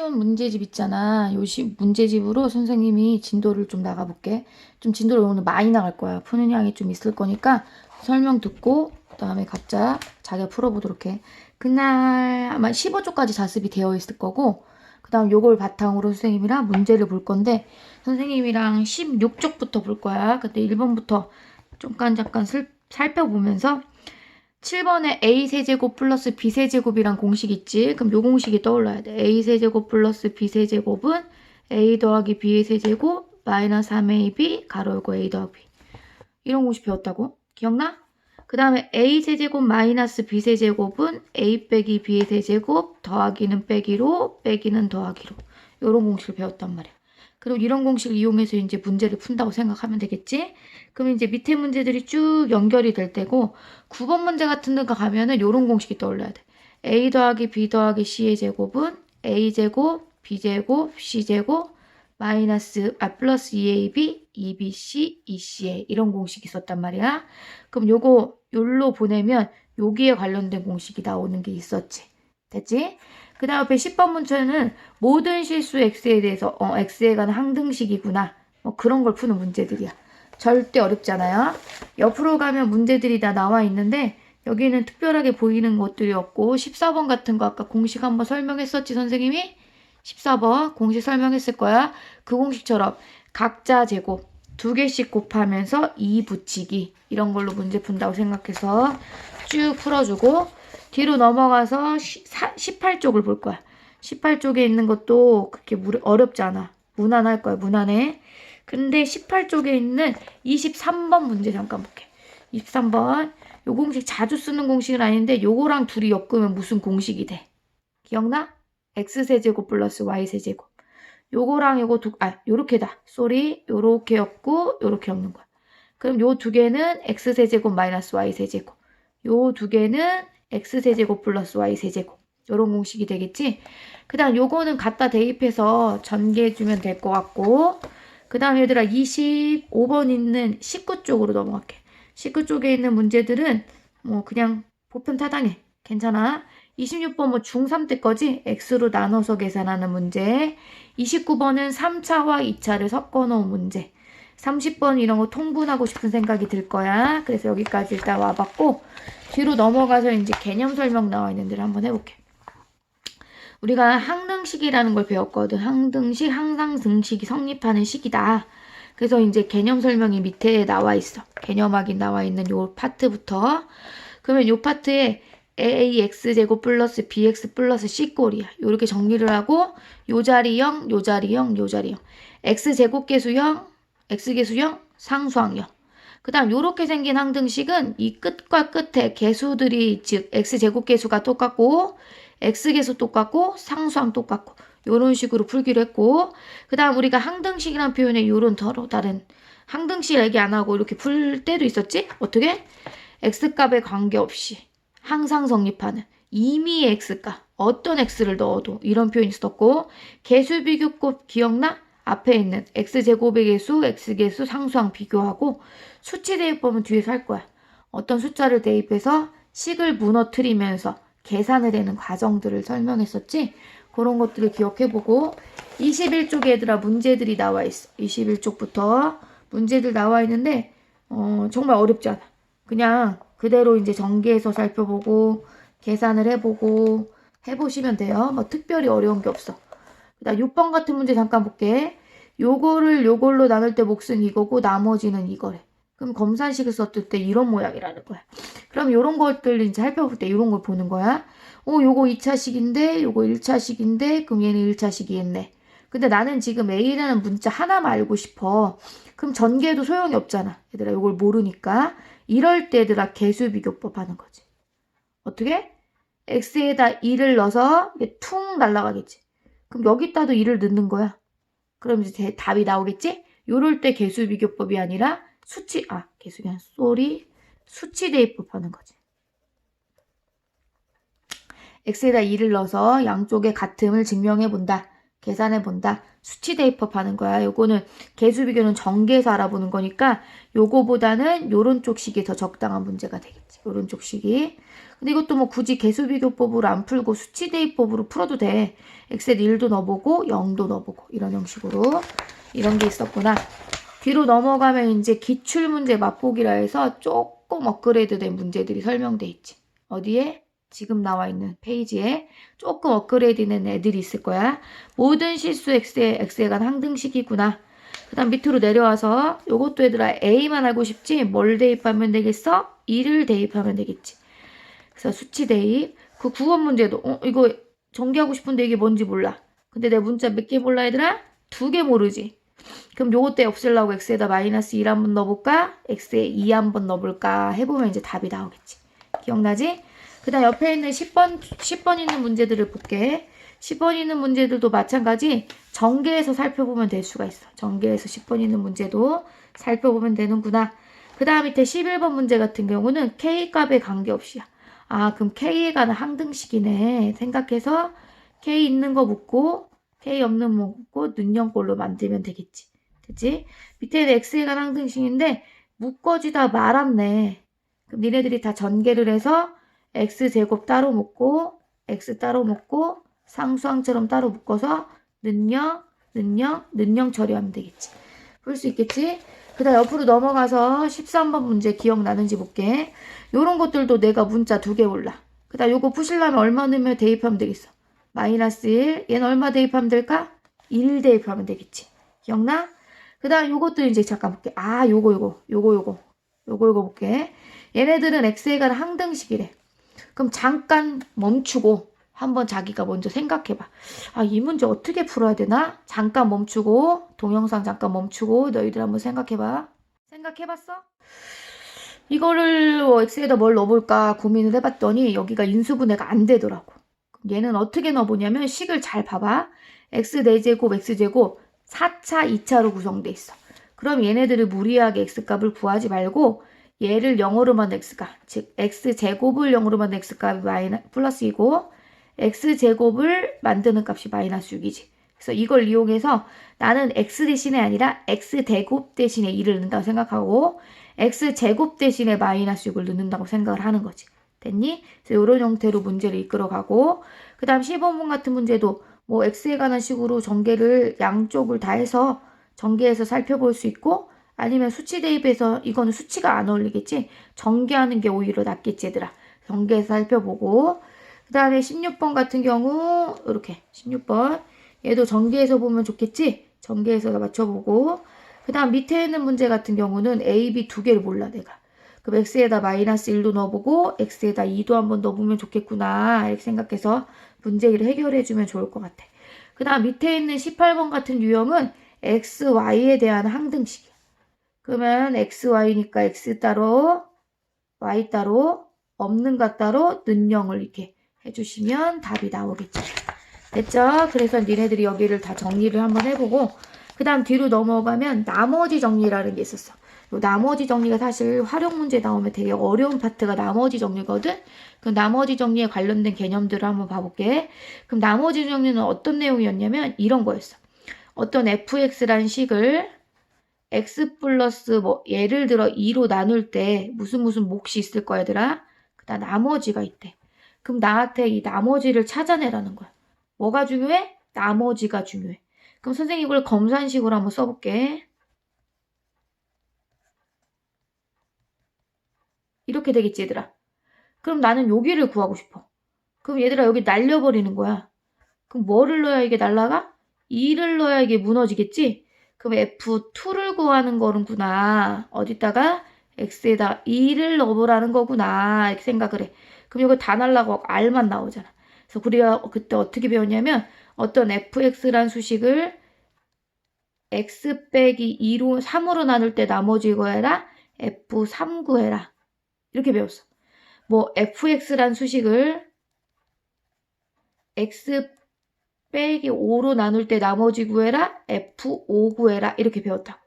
쉬운 문제집 있잖아. 문제집으로 선생님이 진도를 좀 나가볼게. 좀 진도를 오늘 많이 나갈 거야. 푸는 양이 좀 있을 거니까 설명 듣고 그다음에 각자 자기가 풀어보도록 해. 그날 아마 15쪽까지 자습이 되어 있을 거고 그다음 요걸 바탕으로 선생님이랑 문제를 볼 건데 선생님이랑 16쪽부터 볼 거야. 그때 1번부터 잠깐 살펴보면서 7번에 a세제곱 플러스 b세제곱이란 공식 있지? 그럼 요 공식이 떠올라야 돼. a세제곱 플러스 b세제곱은 a 더하기 b의 세제곱 마이너스 3ab 가로 열고 a 더하기 b. 이런 공식 배웠다고? 기억나? 그 다음에 a세제곱 마이너스 b세제곱은 a 빼기 b의 세제곱 더하기는 빼기로 빼기는 더하기로. 이런 공식을 배웠단 말이야. 그리고 이런 공식을 이용해서 이제 문제를 푼다고 생각하면 되겠지? 그럼 이제 밑에 문제들이 쭉 연결이 될 때고 9번 문제 같은 데 가면은 이런 공식이 떠올라야 돼. a 더하기 b 더하기 c의 제곱은 a제곱 b제곱 c제곱 플러스 2ab 2bc 2ca 이런 공식이 있었단 말이야. 그럼 요거 요로 보내면 여기에 관련된 공식이 나오는 게 있었지. 됐지? 그 다음 앞에 10번 문제는 모든 실수 x에 대해서 x에 관한 항등식이구나. 뭐 그런 걸 푸는 문제들이야. 절대 어렵지 않아요. 옆으로 가면 문제들이 다 나와 있는데 여기는 특별하게 보이는 것들이 없고 14번 같은 거 아까 공식 한번 설명했었지 선생님이? 14번 공식 설명했을 거야. 그 공식처럼 각자 제곱 2개씩 곱하면서 2 붙이기 이런 걸로 문제 푼다고 생각해서 쭉 풀어주고 뒤로 넘어가서 18쪽을 볼 거야. 18쪽에 있는 것도 그렇게 어렵지 않아. 무난할 거야. 무난해. 근데 18쪽에 있는 23번 문제 잠깐 볼게. 23번. 요 공식 자주 쓰는 공식은 아닌데 요거랑 둘이 엮으면 무슨 공식이 돼? 기억나? x세제곱 플러스 y세제곱. 요거랑 요거 요렇게다. 요렇게 엮고 요렇게 엮는 거야. 그럼 요 두 개는 x세제곱 마이너스 y세제곱. 요 두 개는 x세제곱 플러스 y세제곱. 요런 공식이 되겠지? 그 다음 요거는 갖다 대입해서 전개해주면 될 것 같고 그 다음 얘들아 25번 있는 19쪽으로 넘어갈게. 19쪽에 있는 문제들은 뭐 그냥 보편타당해. 괜찮아. 26번 뭐 중3 때 거지? x로 나눠서 계산하는 문제. 29번은 3차와 2차를 섞어 놓은 문제. 30번 이런 거 통분하고 싶은 생각이 들 거야. 그래서 여기까지 일단 와봤고 뒤로 넘어가서 이제 개념 설명 나와 있는 데를 한번 해볼게. 우리가 항등식이라는 걸 배웠거든. 항등식, 항상등식이 성립하는 식이다. 그래서 이제 개념 설명이 밑에 나와 있어. 개념 확인 나와 있는 요 파트부터. 그러면 요 파트에 ax제곱 플러스 bx 플러스 c꼴이야. 요렇게 정리를 하고 요 자리 0, 요 자리 0, 요 자리 0. x제곱계수 0, x계수 0, 상수항 0. 그 다음 요렇게 생긴 항등식은 이 끝과 끝에 계수들이 즉 x제곱계수가 똑같고 x계수 똑같고 상수항 똑같고 요런 식으로 풀기로 했고 그 다음 우리가 항등식이라는 표현에 요런 서로 다른 항등식 얘기 안 하고 이렇게 풀 때도 있었지? 어떻게? x값에 관계없이 항상 성립하는 이미 x값 어떤 x를 넣어도 이런 표현이 있었고 계수비교법 기억나? 앞에 있는 x제곱의 계수, x계수, 상수항 비교하고 수치 대입법은 뒤에서 할 거야. 어떤 숫자를 대입해서 식을 무너뜨리면서 계산을 되는 과정들을 설명했었지. 그런 것들을 기억해보고 21쪽에 얘들아 문제들이 나와 있어. 21쪽부터 문제들 나와 있는데 정말 어렵지 않아. 그냥 그대로 이제 전개해서 살펴보고 계산을 해보고 해보시면 돼요. 뭐 특별히 어려운 게 없어. 그다음 6번 같은 문제 잠깐 볼게. 요거를 요걸로 나눌 때 몫은 이거고 나머지는 이거래. 그럼 검산식을 썼을 때 이런 모양이라는 거야. 그럼 요런 것들 이제 살펴볼 때 이런 걸 보는 거야. 요거 2차식인데 요거 1차식인데 그럼 얘는 1차식이겠네. 근데 나는 지금 A라는 문자 하나만 알고 싶어. 그럼 전개도 소용이 없잖아. 얘들아 요걸 모르니까. 이럴 때 얘들아 계수비교법 하는 거지. 어떻게? X에다 2를 넣어서 이게 퉁 날아가겠지. 그럼 여기다도 2를 넣는 거야. 그럼 이제 답이 나오겠지? 요럴 때 계수비교법이 아니라 수치 대입법 하는 거지. x에다 2를 넣어서 양쪽의 같음을 증명해 본다. 계산해 본다. 수치 대입법 하는 거야. 요거는 개수 비교는 전개해서 알아보는 거니까 요거보다는 요런 쪽 식이 더 적당한 문제가 되겠지. 요런 쪽 식이. 근데 이것도 뭐 굳이 개수 비교법으로 안 풀고 수치 대입법으로 풀어도 돼. 엑셀 1도 넣어보고 0도 넣어보고 이런 형식으로 이런 게 있었구나. 뒤로 넘어가면 이제 기출문제 맛보기라 해서 조금 업그레이드된 문제들이 설명돼 있지. 어디에? 지금 나와 있는 페이지에 조금 업그레이드된 애들이 있을 거야. 모든 실수 X에 관 항등식이구나. 그 다음 밑으로 내려와서 요것도 얘들아 A만 알고 싶지? 뭘 대입하면 되겠어? 2를 대입하면 되겠지. 그래서 수치 대입. 그 9번 문제도 이거 전개하고 싶은데 이게 뭔지 몰라. 근데 내 문자 몇 개 몰라 얘들아? 2개 모르지. 그럼 요것도 없애려고 X에다 마이너스 1 한번 넣어볼까? X에 2 한번 넣어볼까? 해보면 이제 답이 나오겠지. 기억나지? 그 다음 옆에 있는 10번 있는 문제들을 볼게. 10번 있는 문제들도 마찬가지 전개해서 살펴보면 될 수가 있어. 전개해서 10번 있는 문제도 살펴보면 되는구나. 그 다음 밑에 11번 문제 같은 경우는 K값에 관계없이야. 아, 그럼 K에 관한 항등식이네. 생각해서 K 있는 거 묻고 K 없는 거 묻고 능형꼴로 만들면 되겠지. 됐지? 밑에는 X에 관한 항등식인데 묶어지다 말았네. 그럼 니네들이 다 전개를 해서 X제곱 따로 묶고 X 따로 묶고 상수항처럼 따로 묶어서 능형 처리하면 되겠지. 풀 수 있겠지? 그 다음 옆으로 넘어가서 13번 문제 기억나는지 볼게. 요런 것들도 내가 문자 2개 올라. 그 다음 요거 푸시려면 얼마 넣으면 대입하면 되겠어? 마이너스 1. 얘는 얼마 대입하면 될까? 1 대입하면 되겠지. 기억나? 그 다음 요것도 이제 잠깐 볼게. 아, 요거 볼게. 얘네들은 X에 관한 항등식이래. 그럼 잠깐 멈추고 한번 자기가 먼저 생각해봐. 아, 이 문제 어떻게 풀어야 되나? 잠깐 멈추고 동영상 잠깐 멈추고 너희들 한번 생각해봐. 생각해봤어? 이거를 X에다 뭘 넣어볼까 고민을 해봤더니 여기가 인수분해가 안 되더라고. 얘는 어떻게 넣어보냐면 식을 잘 봐봐. X 4제곱 X제곱 4차 2차로 구성돼 있어. 그럼 얘네들을 무리하게 X값을 구하지 말고 얘를 0으로 만든 X값, 즉 X제곱을 0으로 만든 X값이 플러스 2고 X제곱을 만드는 값이 마이너스 6이지. 그래서 이걸 이용해서 나는 X 대신에 아니라 X대곱 대신에 2를 넣는다고 생각하고 X제곱 대신에 마이너스 6을 넣는다고 생각을 하는 거지. 됐니? 그래서 이런 형태로 문제를 이끌어가고 그 다음 15번 같은 문제도 뭐 X에 관한 식으로 전개를 양쪽을 다 해서 전개해서 살펴볼 수 있고 아니면 수치 대입해서 이거는 수치가 안 어울리겠지? 전개하는 게 오히려 낫겠지 얘들아. 전개해서 살펴보고 그 다음에 16번 같은 경우 이렇게 16번 얘도 전개해서 보면 좋겠지? 전개해서 맞춰보고 그 다음 밑에 있는 문제 같은 경우는 A, B 2개를 몰라 내가. 그럼 X에다 마이너스 1도 넣어보고 X에다 2도 한번 넣어보면 좋겠구나 이렇게 생각해서 문제를 해결해주면 좋을 것 같아. 그 다음 밑에 있는 18번 같은 유형은 X, Y에 대한 항등식이야. 그러면 X, Y니까 X 따로 Y 따로 없는 것 따로 능형을 이렇게 해주시면 답이 나오겠죠. 됐죠? 그래서 니네들이 여기를 다 정리를 한번 해보고 그 다음 뒤로 넘어가면 나머지 정리라는 게 있었어. 요 나머지 정리가 사실 활용 문제 나오면 되게 어려운 파트가 나머지 정리거든. 그 나머지 정리에 관련된 개념들을 한번 봐볼게. 그럼 나머지 정리는 어떤 내용이었냐면 이런 거였어. 어떤 fx라는 식을 x 플러스 뭐 예를 들어 2로 나눌 때 무슨 몫이 있을 거야 얘들아? 그다음 나머지가 있대. 그럼 나한테 이 나머지를 찾아내라는 거야. 뭐가 중요해? 나머지가 중요해. 그럼 선생님 이걸 검산식으로 한번 써볼게. 이렇게 되겠지 얘들아. 그럼 나는 여기를 구하고 싶어. 그럼 얘들아 여기 날려버리는 거야. 그럼 뭐를 넣어야 이게 날라가? 2를 넣어야 이게 무너지겠지? 그럼 F2를 구하는 거는구나. 어디다가? X에다 2를 넣어보라는 거구나. 이렇게 생각을 해. 그럼 이거 다 날라가고 R만 나오잖아. 그래서 우리가 그때 어떻게 배웠냐면 어떤 fx란 수식을 x 빼기 2로 3으로 나눌 때 나머지 구해라. F3 구해라. 이렇게 배웠어. 뭐 fx란 수식을 x 빼기 5로 나눌 때 나머지 구해라. F5 구해라. 이렇게 배웠다.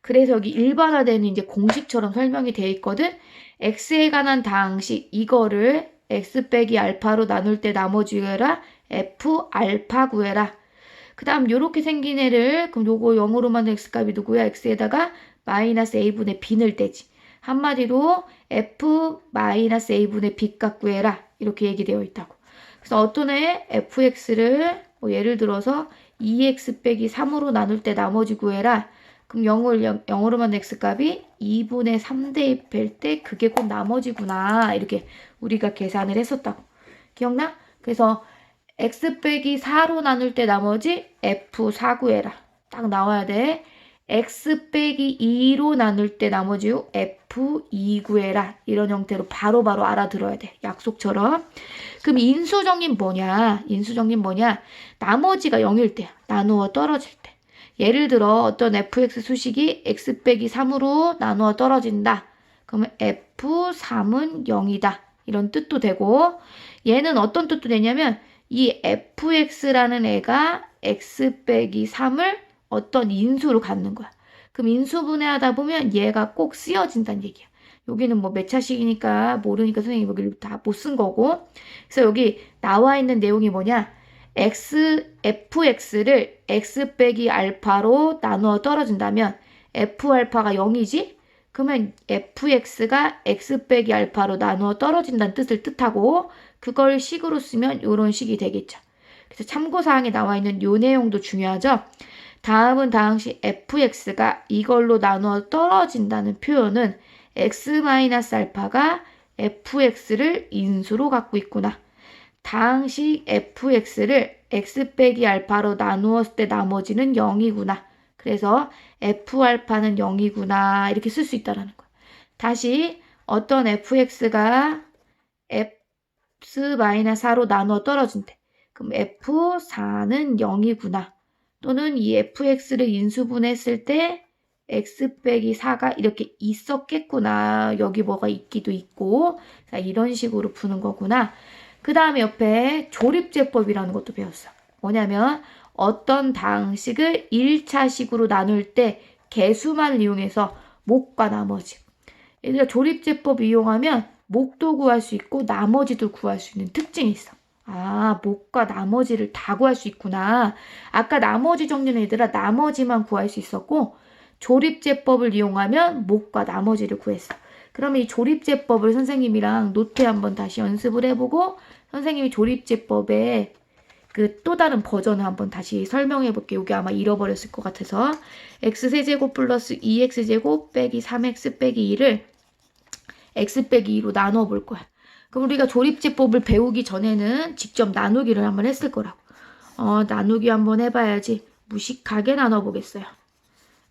그래서 여기 일반화되는 이제 공식처럼 설명이 되어 있거든. x에 관한 다항식 이거를 x 빼기 알파로 나눌 때 나머지 구해라. F 알파 구해라. 그 다음 요렇게 생긴 애를 그럼 요거 0으로 만든 x값이 누구야? x에다가 마이너스 a분의 b를 떼지. 한마디로 f 마이너스 a분의 b값 구해라. 이렇게 얘기되어 있다고. 그래서 어떤 애 fx를 뭐 예를 들어서 2x 빼기 3으로 나눌 때 나머지 구해라. 그럼 0으로 만든 x값이 2분의 3대입할 때 그게 곧 나머지구나. 이렇게 우리가 계산을 했었다고. 기억나? 그래서 x 빼기 4로 나눌 때 나머지 f4 구해라. 딱 나와야 돼. x 빼기 2로 나눌 때 나머지 f2 구해라. 이런 형태로 바로바로 알아들어야 돼. 약속처럼. 그럼 인수정리는 뭐냐? 인수정리는 뭐냐? 나머지가 0일 때야. 나누어 떨어질 때. 예를 들어 어떤 fx 수식이 x 빼기 3으로 나누어 떨어진다. 그러면 f3은 0이다. 이런 뜻도 되고 얘는 어떤 뜻도 되냐면 이 fx라는 애가 x 빼기 3을 어떤 인수로 갖는 거야. 그럼 인수분해하다 보면 얘가 꼭 쓰여진다는 얘기야. 여기는 뭐 몇 차식이니까 모르니까 선생님이 여기를 다 못 쓴 거고. 그래서 여기 나와 있는 내용이 뭐냐? fx를 x 빼기 알파로 나누어 떨어진다면 f알파가 0이지? 그러면 fx가 x 빼기 알파로 나누어 떨어진다는 뜻을 뜻하고 그걸 식으로 쓰면 이런 식이 되겠죠. 그래서 참고사항에 나와 있는 요 내용도 중요하죠. 다음은 당시 fx가 이걸로 나누어 떨어진다는 표현은 x-알파가 fx를 인수로 갖고 있구나. 당시 fx를 x 빼기 알파로 나누었을 때 나머지는 0이구나. 그래서 f알파는 0이구나. 이렇게 쓸 수 있다는 거야. 다시 어떤 fx가 x-4로 나누어 떨어진대. 그럼 f4는 0이구나. 또는 이 fx를 인수분해했을 때 x 빼기 4가 이렇게 있었겠구나. 여기 뭐가 있기도 있고. 자, 이런 식으로 푸는 거구나. 그 다음에 옆에 조립제법이라는 것도 배웠어. 뭐냐면 어떤 방식을 1차식으로 나눌 때 개수만을 이용해서 목과 나머지. 얘들아 조립제법 이용하면 목도 구할 수 있고 나머지도 구할 수 있는 특징이 있어. 아, 목과 나머지를 다 구할 수 있구나. 아까 나머지 정리는 얘들아 나머지만 구할 수 있었고 조립제법을 이용하면 목과 나머지를 구했어. 그러면 이 조립제법을 선생님이랑 노트에 한번 다시 연습을 해보고 선생님이 조립제법의 그 또 다른 버전을 한번 다시 설명해 볼게요. 여기 아마 잃어버렸을 것 같아서 x세제곱 플러스 2x제곱 빼기 3x 빼기 2를 x 빼기 2로 나눠 볼 거야. 그럼 우리가 조립제법을 배우기 전에는 직접 나누기를 한번 했을 거라고. 나누기 한번 해봐야지. 무식하게 나눠보겠어요.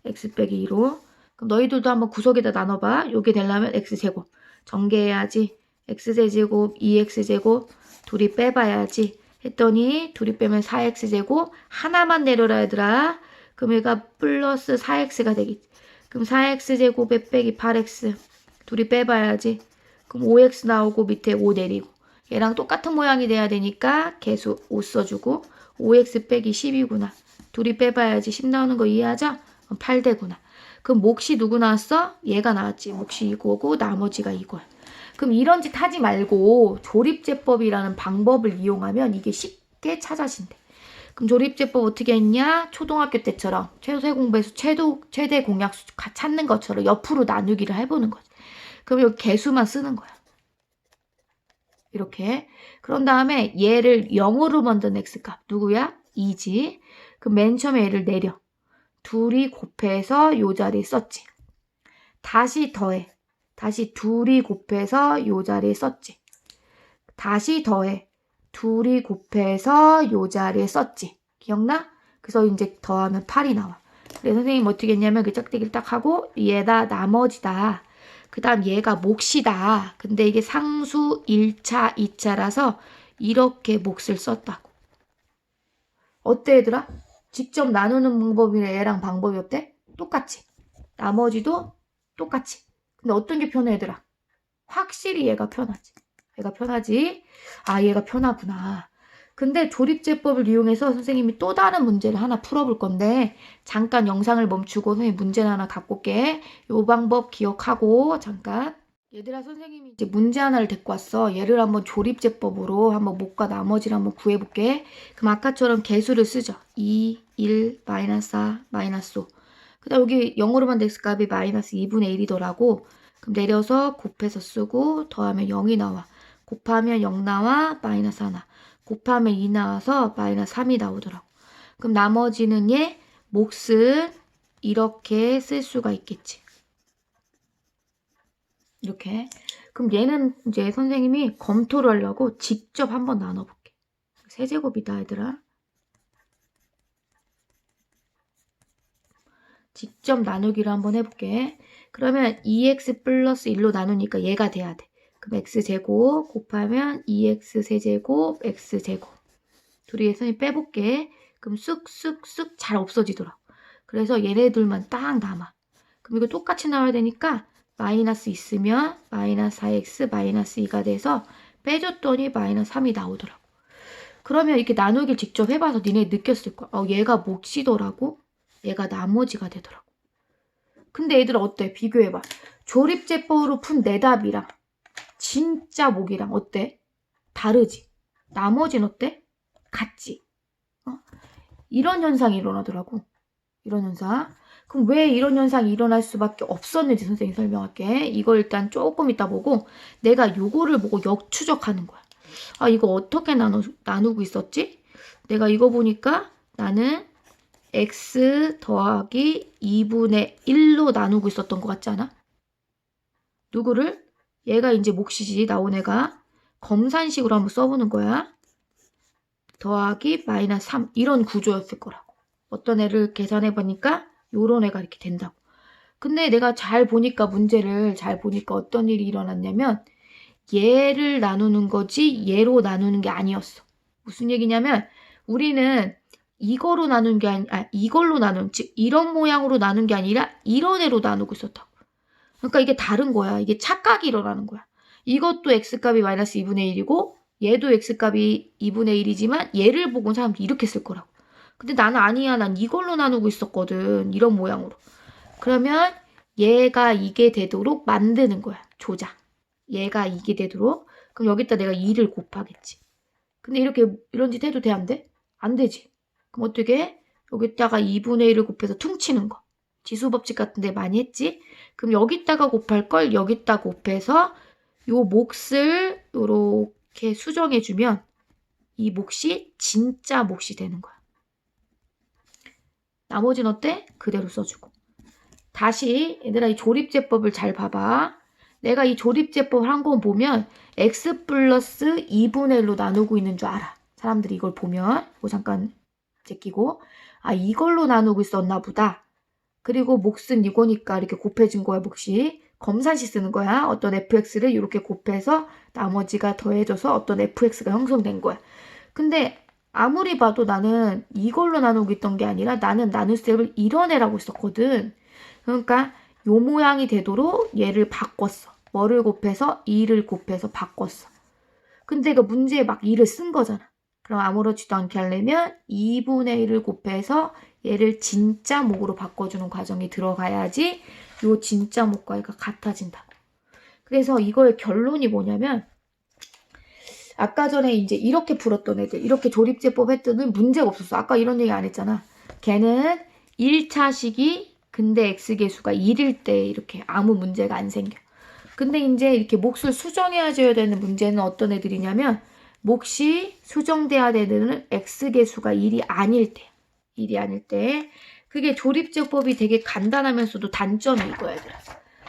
x 빼기 2로. 그럼 너희들도 한번 구석에다 나눠봐. 요게 되려면 x제곱. 전개해야지. x세제곱, 2x제곱 둘이 빼봐야지. 했더니 둘이 빼면 4x제곱 하나만 내려라 얘들아. 그럼 얘가 플러스 4x가 되겠지. 그럼 4x제곱에 빼기 8x 둘이 빼봐야지. 그럼 5x 나오고 밑에 5 내리고 얘랑 똑같은 모양이 돼야 되니까 개수 5 써주고 5x 빼기 10이구나. 둘이 빼봐야지. 10 나오는 거 이해하죠? 8되구나. 그럼 몫이 누구 나왔어? 얘가 나왔지. 몫이 이거고 나머지가 이거야. 그럼 이런 짓 하지 말고 조립제법이라는 방법을 이용하면 이게 쉽게 찾아진대. 그럼 조립제법 어떻게 했냐? 초등학교 때처럼 최소 공배수 최대 공약수 찾는 것처럼 옆으로 나누기를 해보는 거지. 그럼 여기 개수만 쓰는 거야. 이렇게. 그런 다음에 얘를 0으로 만든 x값 누구야? 2지. 그럼 맨 처음에 얘를 내려. 둘이 곱해서 요 자리에 썼지. 다시 더해. 다시 둘이 곱해서 요 자리에 썼지. 다시 더해. 둘이 곱해서 요 자리에 썼지. 기억나? 그래서 이제 더하면 8이 나와. 그래서 선생님 어떻게 했냐면 그 짝대기를 딱 하고 얘다 나머지다. 그 다음 얘가 몫이다. 근데 이게 상수 1차, 2차라서 이렇게 몫을 썼다고. 어때 얘들아? 직접 나누는 방법이랑 얘랑 방법이 어때? 똑같지. 나머지도 똑같이. 근데 어떤 게 편해 얘들아? 확실히 얘가 편하지. 얘가 편하지. 아 얘가 편하구나. 근데 조립제법을 이용해서 선생님이 또 다른 문제를 하나 풀어볼 건데 잠깐 영상을 멈추고 선생님 문제를 하나 갖고 올게. 요 방법 기억하고 잠깐. 얘들아, 선생님이 이제 문제 하나를 데리고 왔어. 얘를 한번 조립제법으로 한번 목과 나머지를 한번 구해볼게. 그럼 아까처럼 개수를 쓰죠. 2, 1, 마이너스 4, 마이너스 5. 그 다음 여기 0으로만 x값이 마이너스 2분의 1이더라고. 그럼 내려서 곱해서 쓰고 더하면 0이 나와. 곱하면 0 나와, 마이너스 하나. 곱하면 2 나와서 마이너스 3이 나오더라고. 그럼 나머지는 얘 몫은 이렇게 쓸 수가 있겠지. 이렇게. 그럼 얘는 이제 선생님이 검토를 하려고 직접 한번 나눠볼게. 세제곱이다, 얘들아. 직접 나누기를 한번 해볼게. 그러면 2x 플러스 1로 나누니까 얘가 돼야 돼. 그럼 x제곱 곱하면 2x 세제곱 x제곱. 둘이 선생님 빼볼게. 그럼 쑥쑥쑥 잘 없어지더라. 그래서 얘네들만 딱 남아. 그럼 이거 똑같이 나와야 되니까 마이너스 있으면 마이너스 4x 마이너스 2가 돼서 빼줬더니 마이너스 3이 나오더라고. 그러면 이렇게 나누기를 직접 해봐서 니네 느꼈을 거야. 얘가 몫이더라고. 얘가 나머지가 되더라고. 근데 얘들아 어때? 비교해봐. 조립제법으로 푼 내 답이랑 진짜 몫이랑 어때? 다르지? 나머지는 어때? 같지? 이런 현상이 일어나더라고. 이런 현상. 그럼 왜 이런 현상이 일어날 수밖에 없었는지 선생님이 설명할게. 이거 일단 조금 이따 보고 내가 요거를 보고 역추적하는 거야. 이거 어떻게 나누고 있었지? 내가 이거 보니까 나는 x 더하기 2분의 1로 나누고 있었던 것 같지 않아? 누구를? 얘가 이제 몫이지, 나온 애가. 검산식으로 한번 써보는 거야. 더하기 마이너스 3 이런 구조였을 거라고. 어떤 애를 계산해보니까 요런 애가 이렇게 된다고. 근데 내가 잘 보니까 문제를 잘 보니까 어떤 일이 일어났냐면 얘를 나누는 거지 얘로 나누는 게 아니었어. 무슨 얘기냐면 우리는 이거로 나눈 게 이걸로 나눈, 즉 이런 모양으로 나눈 게 아니라 이런 애로 나누고 있었다고. 그러니까 이게 다른 거야. 이게 착각이 일어나는 거야. 이것도 x값이 마이너스 2분의 1이고 얘도 x값이 2분의 1이지만 얘를 보고는 사람들이 이렇게 쓸 거라고. 근데 나는 아니야. 난 이걸로 나누고 있었거든. 이런 모양으로. 그러면 얘가 이게 되도록 만드는 거야. 조작. 얘가 이게 되도록. 그럼 여기다 내가 2를 곱하겠지. 근데 이렇게 이런 짓 해도 돼? 안 돼? 안 되지. 그럼 어떻게? 여기다가 2분의 1을 곱해서 퉁치는 거. 지수법칙 같은 데 많이 했지? 그럼 여기다가 곱할 걸 여기다 곱해서 요 몫을 요렇게 수정해주면 이 몫이 진짜 몫이 되는 거야. 나머지는 어때? 그대로 써주고. 다시 얘들아 이 조립제법을 잘 봐봐. 내가 이 조립제법 한 건 보면 x 플러스 2분의 1로 나누고 있는 줄 알아. 사람들이 이걸 보면 잠깐 제끼고 이걸로 나누고 있었나 보다. 그리고 몫은 이거니까 이렇게 곱해진 거야. 몫이. 검산식 쓰는 거야. 어떤 fx를 이렇게 곱해서 나머지가 더해져서 어떤 fx가 형성된 거야. 근데 아무리 봐도 나는 이걸로 나누고 있던 게 아니라 나는 나눗셈을 이런 애라고 있었거든. 그러니까 요 모양이 되도록 얘를 바꿨어. 뭐를 곱해서? 2를 곱해서 바꿨어. 근데 그 문제에 막 2를 쓴 거잖아. 그럼 아무렇지도 않게 하려면 2분의 1을 곱해서 얘를 진짜 목으로 바꿔주는 과정이 들어가야지 요 진짜 목과 얘가 같아진다고. 그래서 이거의 결론이 뭐냐면 아까 전에 이제 이렇게 풀었던 애들, 이렇게 조립제법 했더니 문제가 없었어. 아까 이런 얘기 안 했잖아. 걔는 1차식이 근데 x계수가 1일 때 이렇게 아무 문제가 안 생겨. 근데 이제 이렇게 몫을 수정해줘야 되는 문제는 어떤 애들이냐면 몫이 수정돼야 되는 x계수가 1이 아닐 때. 1이 아닐 때. 그게 조립제법이 되게 간단하면서도 단점이 이거야, 얘들아.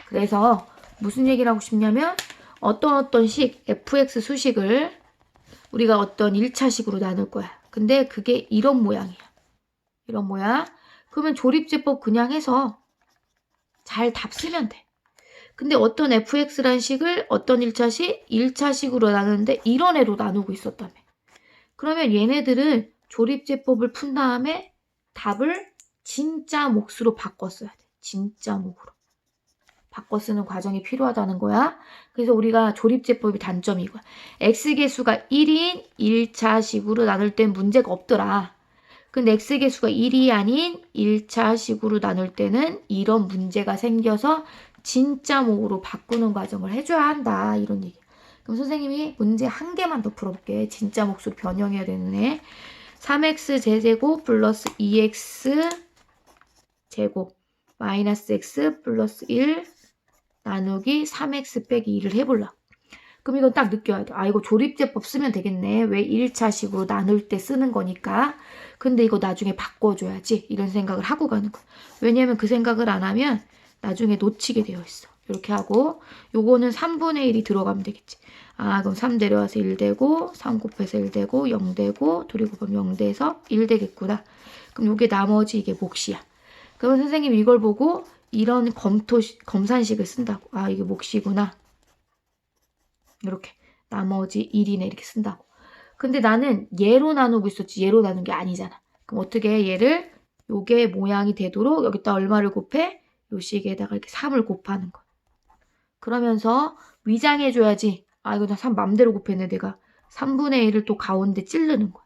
그래서 무슨 얘기를 하고 싶냐면 어떤 식, fx 수식을 우리가 어떤 1차식으로 나눌 거야. 근데 그게 이런 모양이야. 이런 모양. 그러면 조립제법 그냥 해서 잘 답 쓰면 돼. 근데 어떤 fx란 식을 어떤 1차식? 1차식으로 나누는데 이런 애로 나누고 있었다며. 그러면 얘네들은 조립제법을 푼 다음에 답을 진짜 몫으로 바꿔 써야 돼. 진짜 몫으로. 바꿔 쓰는 과정이 필요하다는 거야. 그래서 우리가 조립제법의 단점이 이거야. x계수가 1인 1차식으로 나눌 땐 문제가 없더라. 근데 x계수가 1이 아닌 1차식으로 나눌 때는 이런 문제가 생겨서 진짜 목으로 바꾸는 과정을 해줘야 한다. 이런 얘기. 그럼 선생님이 문제 한 개만 더 풀어볼게. 진짜 몫으로 변형해야 되는 애. 3x 제곱 플러스 2x 제곱 마이너스 x 플러스 1 나누기 3x 빼기 2를 해볼라. 그럼 이건 딱 느껴야 돼. 아, 이거 조립제법 쓰면 되겠네. 왜 1차식으로 나눌 때 쓰는 거니까. 근데 이거 나중에 바꿔줘야지. 이런 생각을 하고 가는 거야. 왜냐면 그 생각을 안 하면 나중에 놓치게 되어 있어. 이렇게 하고 요거는 3분의 1이 들어가면 되겠지. 아, 그럼 3 내려와서 1 되고 3 곱해서 1 되고 0 되고 둘이 곱하면 0 돼서 1 되겠구나. 그럼 요게 나머지 이게 몫이야. 그러면 선생님이 이걸 보고 이런 검산식을 쓴다고. 아, 이게 몫이구나. 이렇게 나머지 1이네 이렇게 쓴다고. 근데 나는 얘로 나누고 있었지 얘로 나눈 게 아니잖아. 그럼 어떻게 해? 얘를 요게 모양이 되도록 여기다 얼마를 곱해? 요 식에다가 이렇게 3을 곱하는 거야. 그러면서 위장해줘야지. 아, 이거 나 3 맘대로 곱했네 내가. 3분의 1을 또 가운데 찌르는 거야.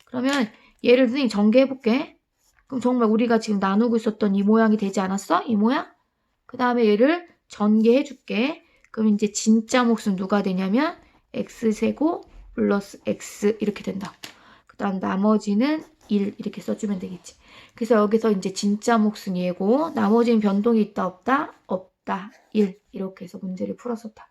그러면 얘를 선생님 전개해볼게. 그럼 정말 우리가 지금 나누고 있었던 이 모양이 되지 않았어? 이 모양? 그 다음에 얘를 전개해줄게. 그럼 이제 진짜 몫은 누가 되냐면 x세곱 플러스 x 이렇게 된다. 그 다음 나머지는 1 이렇게 써주면 되겠지. 그래서 여기서 이제 진짜 몫은 얘고 나머지는 변동이 있다 없다? 없다. 1 이렇게 해서 문제를 풀었었다.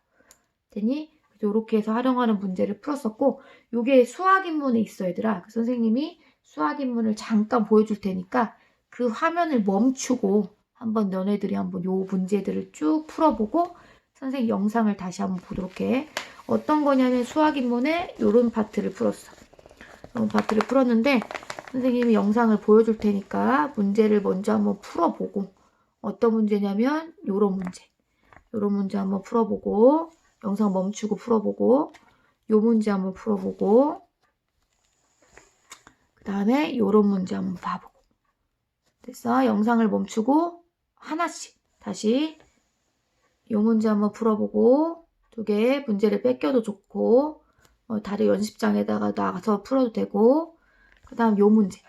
되니? 이렇게 해서 활용하는 문제를 풀었었고 요게 수학인문에 있어 얘들아. 그 선생님이 수학인문을 잠깐 보여줄 테니까 그 화면을 멈추고 한번 너네들이 한번 요 문제들을 쭉 풀어보고 선생님 영상을 다시 한번 보도록 해. 어떤 거냐면 수학인문에 요런 파트를 풀었어. 요런 파트를 풀었는데 선생님이 영상을 보여줄 테니까 문제를 먼저 한번 풀어보고 어떤 문제냐면 요런 문제. 요런 문제 한번 풀어보고 영상 멈추고 풀어보고 요 문제 한번 풀어보고 그 다음에 요런 문제 한번 봐보고 됐어? 영상을 멈추고 하나씩 다시 요 문제 한번 풀어보고 2개 문제를 뺏겨도 좋고 다른 연습장에다가 나가서 풀어도 되고 그 다음 요 문제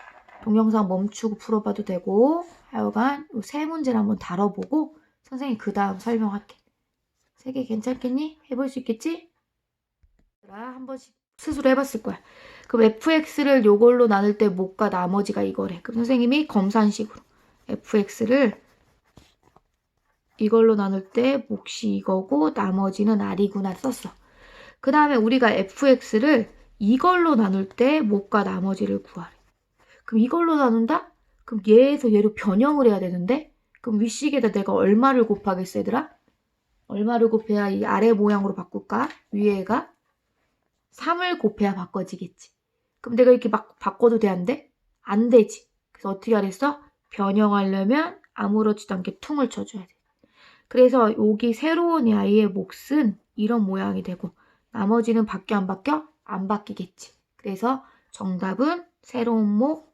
동영상 멈추고 풀어봐도 되고 하여간 요 3문제를 한번 다뤄보고 선생님이 그 다음 설명할게. 3개 괜찮겠니? 해볼 수 있겠지? 한 번씩 스스로 해봤을 거야. 그럼 fx를 요걸로 나눌 때 몫과 나머지가 이거래. 그럼 선생님이 검산식으로 fx를 이걸로 나눌 때 몫이 이거고 나머지는 r이구나 썼어. 그 다음에 우리가 fx를 이걸로 나눌 때 몫과 나머지를 구하래. 그럼 이걸로 나눈다? 그럼 얘에서 얘로 변형을 해야 되는데 그럼 윗식에다 내가 얼마를 곱하겠어 얘들아? 얼마를 곱해야 이 아래 모양으로 바꿀까? 위에가 3을 곱해야 바꿔지겠지. 그럼 내가 이렇게 막 바꿔도 돼 안 돼? 안 되지. 그래서 어떻게 하랬어? 변형하려면 아무렇지도 않게 퉁을 쳐줘야 돼. 그래서 여기 새로운 이 아이의 몫은 이런 모양이 되고 나머지는 바뀌어 안 바뀌어? 안 바뀌겠지. 그래서 정답은 새로운 몫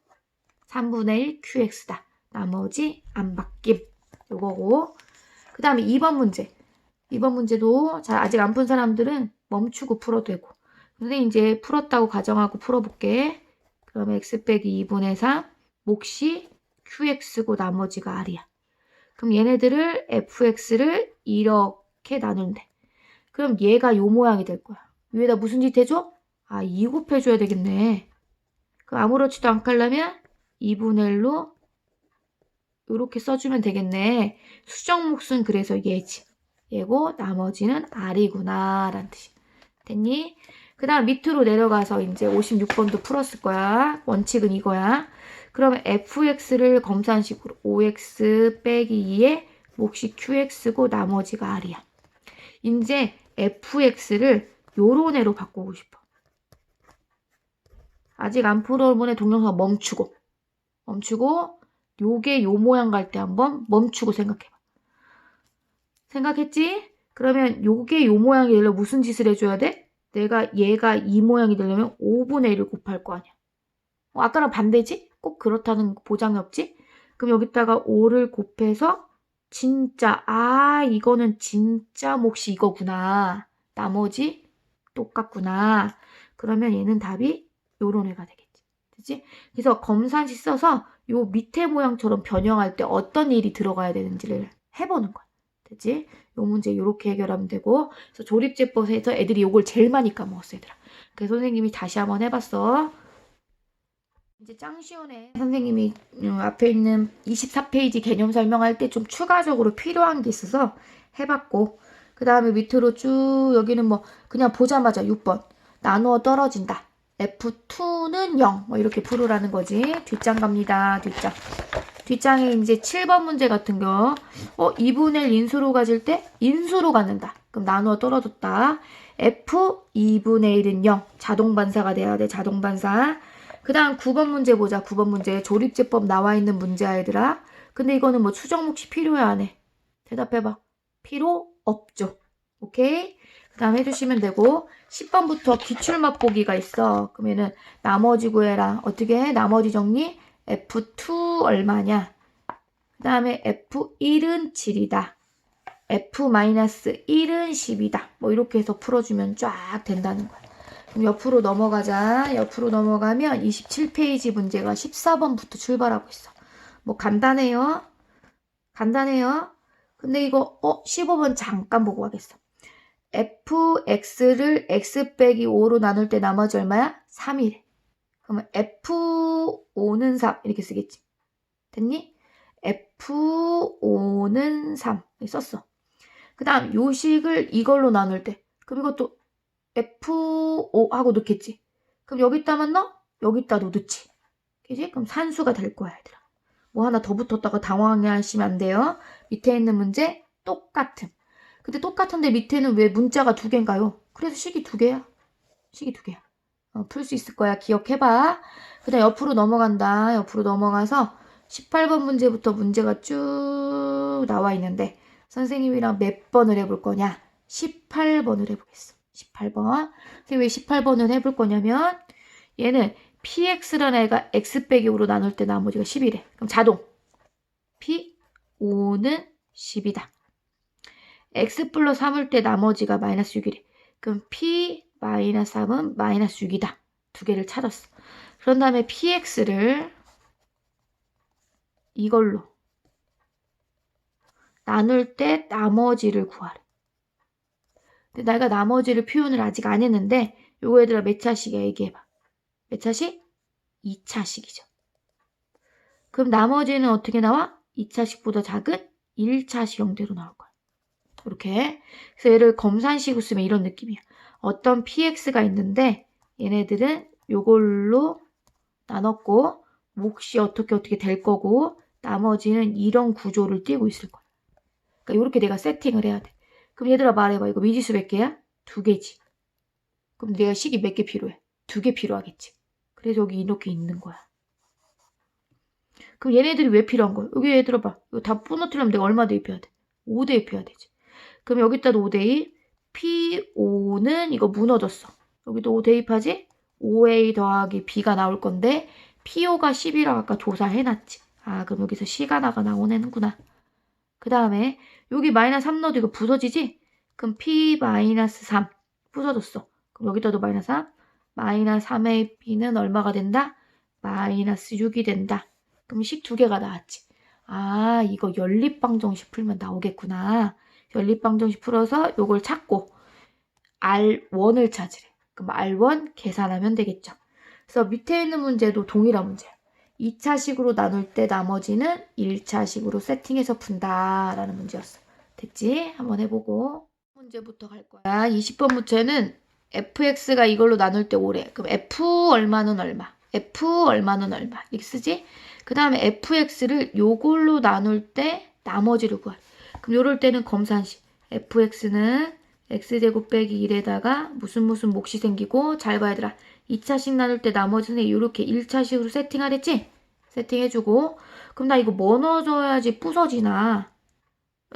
3분의 1 qx다. 나머지 안 바뀜. 요거고 그 다음에 2번 문제. 2번 문제도 아직 안 푼 사람들은 멈추고 풀어도 되고 선생님 이제 풀었다고 가정하고 풀어볼게. 그러면 x 빼기 2분의 3 몫이 qx고 나머지가 r이야. 그럼 얘네들을 fx를 이렇게 나눈대. 그럼 얘가 요 모양이 될 거야. 위에다 무슨 짓 해줘? 아, 2 곱해줘야 되겠네. 그럼 아무렇지도 않게 하려면 2분의 1로 이렇게 써주면 되겠네. 수정 몫은 그래서 얘지. 얘고 나머지는 r이구나 라는 뜻이야. 됐니? 그 다음 밑으로 내려가서 이제 56번도 풀었을 거야. 원칙은 이거야. 그러면 fx를 검산식으로 5x 빼기 2에 몫이 qx고 나머지가 r이야. 이제 fx를 요런 애로 바꾸고 싶어. 아직 안 풀어본 애 동영상 멈추고 요게 요 모양 갈 때 한번 멈추고 생각해봐. 생각했지? 그러면 요게 요 모양이 되려면 무슨 짓을 해줘야 돼? 내가 얘가 이 모양이 되려면 5분의 1을 곱할 거 아니야. 아까랑 반대지? 꼭 그렇다는 보장이 없지? 그럼 여기다가 5를 곱해서 진짜 이거는 진짜 몫이 이거구나. 나머지 똑같구나. 그러면 얘는 답이 요런 애가 되겠지. 그치? 그래서 검산식 써서 요 밑에 모양처럼 변형할 때 어떤 일이 들어가야 되는지를 해보는 거야. 됐지? 요 문제 요렇게 해결하면 되고. 그래서 조립제법에서 애들이 요걸 제일 많이 까먹었어, 얘들아. 그래서 선생님이 다시 한번 해봤어. 이제 짱 쉬우네. 선생님이 앞에 있는 24페이지 개념 설명할 때 좀 추가적으로 필요한 게 있어서 해봤고, 그 다음에 밑으로 쭉 여기는 뭐 그냥 보자마자 6번 나누어 떨어진다. F2는 0. 뭐 이렇게 풀으라는 거지. 뒷장 갑니다. 뒷장에 이제 7번 문제 같은 거 2분의 1 인수로 가질 때 인수로 갖는다. 그럼 나누어 떨어졌다. F 2분의 1은 0. 자동 반사가 돼야 돼. 자동 반사. 그 다음 9번 문제 보자. 9번 문제. 조립제법 나와 있는 문제야, 얘들아. 근데 이거는 뭐 추정목시 필요해, 안 해? 대답해봐. 필요 없죠. 오케이? 그 다음 해주시면 되고 10번부터 기출맛보기가 있어. 그러면은 나머지 구해라. 어떻게 해? 나머지 정리. F2 얼마냐? 그 다음에 F1은 7이다. F-1은 10이다. 뭐 이렇게 해서 풀어주면 쫙 된다는 거야. 그럼 옆으로 넘어가자. 옆으로 넘어가면 27페이지 문제가 14번부터 출발하고 있어. 뭐 간단해요. 간단해요. 근데 이거 15번 잠깐 보고 가겠어. fx를 x 빼기 5로 나눌 때 나머지 얼마야? 3이래. 그러면 f5는 3 이렇게 쓰겠지. 됐니? f5는 3 썼어. 그 다음 요식을 이걸로 나눌 때 그럼 이것도 f5 하고 넣겠지. 그럼 여기다만 넣어? 여기다 넣지. 그지? 그럼 산수가 될 거야, 얘들아. 뭐 하나 더 붙었다가 당황하시면 안 돼요. 밑에 있는 문제 똑같음. 근데 똑같은데 밑에는 왜 문자가 2개인가요? 그래서 식이 2개야. 식이 2개야. 풀 수 있을 거야. 기억해봐. 그 다음 옆으로 넘어간다. 옆으로 넘어가서 18번 문제부터 문제가 쭉 나와 있는데 선생님이랑 몇 번을 해볼 거냐? 18번을 해보겠어. 18번. 왜 18번을 해볼 거냐면 얘는 px라는 애가 x 빼기 5로 나눌 때 나머지가 10이래. 그럼 자동 p5는 10이다. x 플러스 3일 때 나머지가 마이너스 6이래. 그럼 p 마이너스 3은 마이너스 6이다. 2개를 찾았어. 그런 다음에 px를 이걸로 나눌 때 나머지를 구하래. 근데 내가 나머지를 표현을 아직 안 했는데 요거 얘들아 몇 차식이야 얘기해봐. 몇 차식? 2차식이죠. 그럼 나머지는 어떻게 나와? 2차식보다 작은 1차식 형태로 나올 거야. 이렇게. 그래서 얘를 검산식으로 쓰면 이런 느낌이야. 어떤 px가 있는데 얘네들은 요걸로 나눴고 몫이 어떻게 될 거고 나머지는 이런 구조를 띄고 있을 거야. 그러니까 이렇게 내가 세팅을 해야 돼. 그럼 얘들아 말해봐. 이거 미지수 몇 개야? 2개지. 그럼 내가 식이 몇 개 필요해? 2개 필요하겠지. 그래서 여기 이렇게 있는 거야. 그럼 얘네들이 왜 필요한 거야? 여기 얘들아 봐. 이거 다 부러뜨리면 내가 얼마 대입해야 돼? 5 대입해야 되지. 그럼 여기다도 5 대입. P5는 이거 무너졌어. 여기도 5 대입하지? 5A 더하기 B가 나올 건데 P5가 10이라고 아까 조사해놨지. 아 그럼 여기서 C가 나오는구나. 그 다음에 여기 마이너스 3 넣어도 이거 부서지지? 그럼 P 마이너스 3 부서졌어. 그럼 여기다도 마이너스 3. 마이너스 3의 B는 얼마가 된다? 마이너스 6이 된다. 그럼 식 2개가 나왔지. 아 이거 연립방정식 풀면 나오겠구나. 연립방정식 풀어서 요걸 찾고 R1을 찾으래. 그럼 R1 계산하면 되겠죠. 그래서 밑에 있는 문제도 동일한 문제야. 2차식으로 나눌 때 나머지는 1차식으로 세팅해서 푼다라는 문제였어. 됐지? 한번 해보고 문제부터 갈 거야. 20번 문제는 fx가 이걸로 나눌 때 5래. 그럼 f 얼마는 얼마? f 얼마는 얼마? 이렇게 쓰지? 그 다음에 fx를 요걸로 나눌 때 나머지를 구할. 그럼 요럴 때는 검산식. fx는 x제곱 빼기 1에다가 무슨 몫이 생기고 잘 봐야 되라. 2차식 나눌 때 나머지는 이렇게 1차식으로 세팅하랬지? 세팅해주고 그럼 나 이거 뭐 넣어줘야지 부서지나?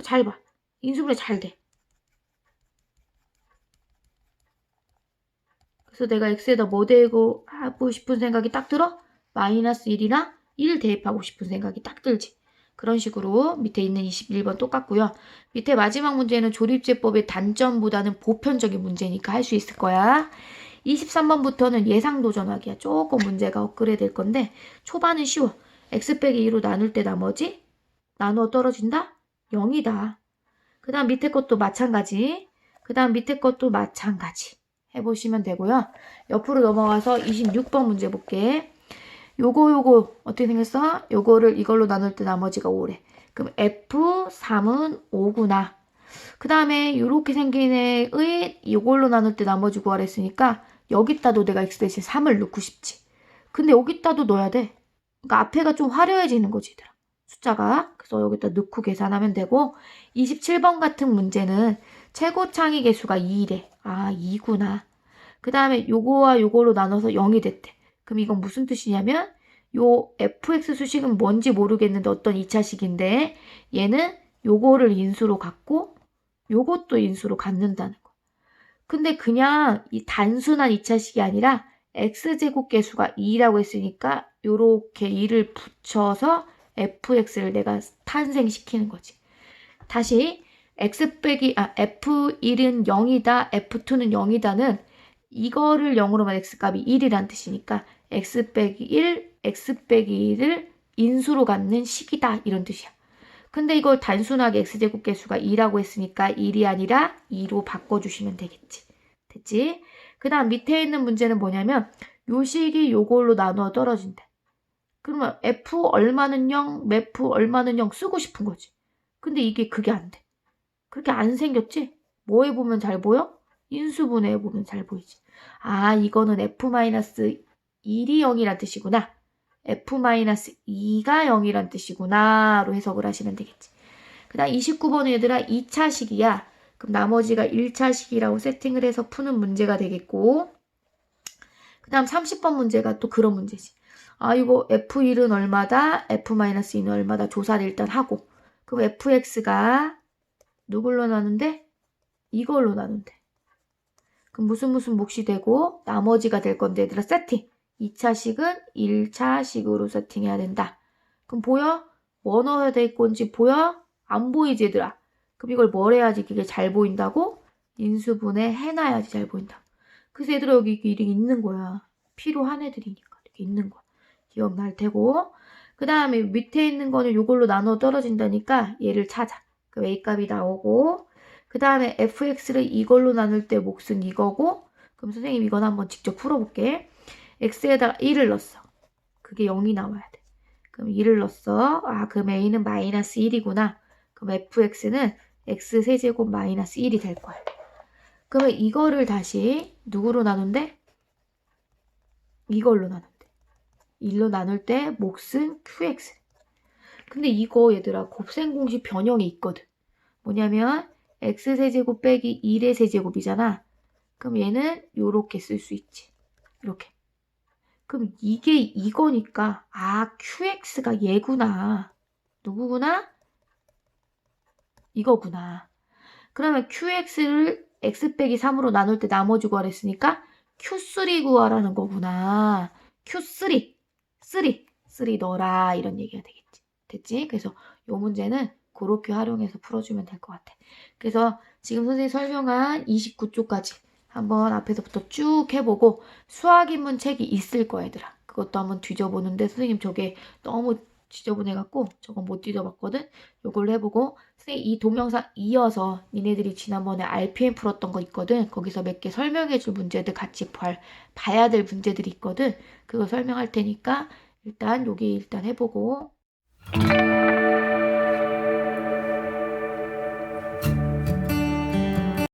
잘 봐. 인수분해 잘 돼. 그래서 내가 x에다 뭐 대고 하고 싶은 생각이 딱 들어? 마이너스 1이나 1 대입하고 싶은 생각이 딱 들지. 그런 식으로 밑에 있는 21번 똑같고요. 밑에 마지막 문제는 조립제법의 단점보다는 보편적인 문제니까 할 수 있을 거야. 23번부터는 예상 도전하기야. 조금 문제가 업그레이드 될 건데 초반은 쉬워. x 빼기 2로 나눌 때 나머지 나누어 떨어진다? 0이다. 그 다음 밑에 것도 마찬가지. 그 다음 밑에 것도 마찬가지. 해보시면 되고요. 옆으로 넘어가서 26번 문제 볼게. 요거 어떻게 생겼어? 요거를 이걸로 나눌 때 나머지가 5래. 그럼 F3은 5구나. 그 다음에 요렇게 생긴 애의 이걸로 나눌 때 나머지 구하라 했으니까 여기다도 내가 x 대신 3을 넣고 싶지. 근데 여기다도 넣어야 돼. 그러니까 앞에가 좀 화려해지는 거지 얘들아. 숫자가. 그래서 여기다 넣고 계산하면 되고 27번 같은 문제는 최고 창의 개수가 2래. 아 2구나. 그 다음에 요거와 요거로 나눠서 0이 됐대. 그럼 이건 무슨 뜻이냐면 요 fx 수식은 뭔지 모르겠는데 어떤 2차식인데 얘는 요거를 인수로 갖고 요것도 인수로 갖는다는 거. 근데 그냥 이 단순한 2차식이 아니라 x제곱 계수가 2라고 했으니까 요렇게 2를 붙여서 fx를 내가 탄생시키는 거지. 다시 f1은 0이다, f2는 0이다는 이거를 0으로만 x값이 1이란 뜻이니까 x 빼기 1, x 빼기 1을 인수로 갖는 식이다 이런 뜻이야. 근데 이걸 단순하게 x제곱 계수가 2라고 했으니까 1이 아니라 2로 바꿔주시면 되겠지. 됐지? 그 다음 밑에 있는 문제는 뭐냐면 요 식이 요걸로 나누어 떨어진대. 그러면 f 얼마는 0, 매프 얼마는 0 쓰고 싶은 거지. 근데 이게 그게 안 돼. 그렇게 안 생겼지? 뭐에 보면 잘 보여? 인수분해에 보면 잘 보이지. 아, 이거는 f-1이 0이란 뜻이구나. f-2가 0이란 뜻이구나로 해석을 하시면 되겠지. 그 다음 29번은 얘들아 2차식이야. 그럼 나머지가 1차식이라고 세팅을 해서 푸는 문제가 되겠고 그 다음 30번 문제가 또 그런 문제지. 아 이거 f1은 얼마다 f-2는 얼마다 조사를 일단 하고 그럼 fx가 누굴로 나눈대? 이걸로 나눈대. 그럼 무슨 몫이 되고 나머지가 될 건데 얘들아 세팅. 2차식은 1차식으로 세팅해야 된다. 그럼 보여? 뭐 넣어야 될 건지 보여? 안 보이지 얘들아. 그럼 이걸 뭘 해야지 그게 잘 보인다고? 인수분해 해놔야지 잘 보인다. 그래서 얘들아 여기 이렇게 있는 거야. 필요한 애들이니까 이렇게 있는 거야. 기억날 테고 그 다음에 밑에 있는 거는 이걸로 나눠 떨어진다니까 얘를 찾아. 그 A값이 나오고 그 다음에 fx를 이걸로 나눌 때 몫은 이거고 그럼 선생님 이건 한번 직접 풀어볼게. x에다가 1을 넣었어. 그게 0이 나와야 돼. 그럼 2를 넣었어. 아 그럼 a는 마이너스 1이구나. 그럼 fx는 x 세제곱 마이너스 1이 될 거야. 그러면 이거를 다시 누구로 나눈대? 이걸로 나눈대. 1로 나눌 때 몫은 qx. 근데 이거 얘들아 곱셈 공식 변형이 있거든. 뭐냐면 x세제곱 빼기 1의 세제곱이잖아. 그럼 얘는 요렇게 쓸 수 있지. 이렇게. 그럼 이게 이거니까 아 qx가 얘구나. 누구구나? 이거구나. 그러면 qx를 x 빼기 3으로 나눌 때 나머지 구하랬으니까 q3 구하라는 거구나. q3. 3 넣어라 이런 얘기가 되겠지. 됐지? 그래서 요 문제는 그렇게 활용해서 풀어주면 될 것 같아. 그래서 지금 선생님이 설명한 29쪽까지 한번 앞에서부터 쭉 해보고 수학인문 책이 있을 거야 얘들아. 그것도 한번 뒤져보는데 선생님 저게 너무 지저분해갖고 저건 못 뒤져봤거든. 요걸로 해보고 선생님 이 동영상 이어서 니네들이 지난번에 RPM 풀었던 거 있거든. 거기서 몇 개 설명해줄 문제들 같이 봐야 될 문제들이 있거든. 그거 설명할 테니까 일단 여기 일단 해보고